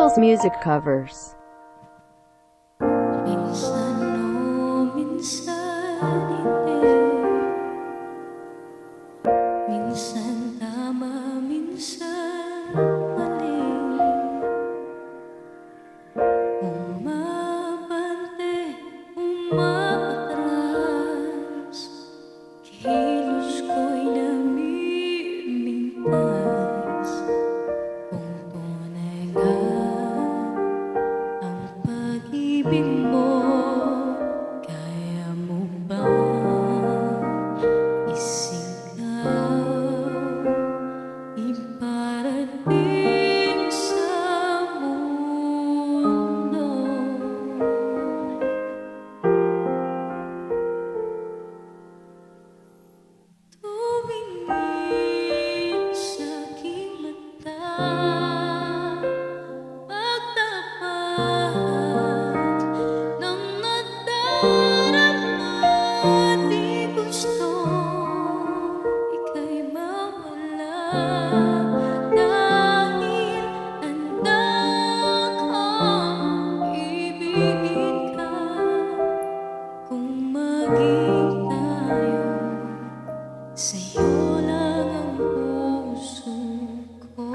Beatles music covers. Minsan o minsan hindi, minsan tama, minsan mali. Umabante, umaatras, kilos ko'y namimintas. Kung tunay nga ang pag-ibig mo, kaya mo bang isigaw, iparating sa mundo? Tumingin sa aking mata, pagtapat ng nadarama. Di gustong ika'y mawala, dahil handa kang ibigin ka. Kung maging tayo, sa'yo lang ang puso ko.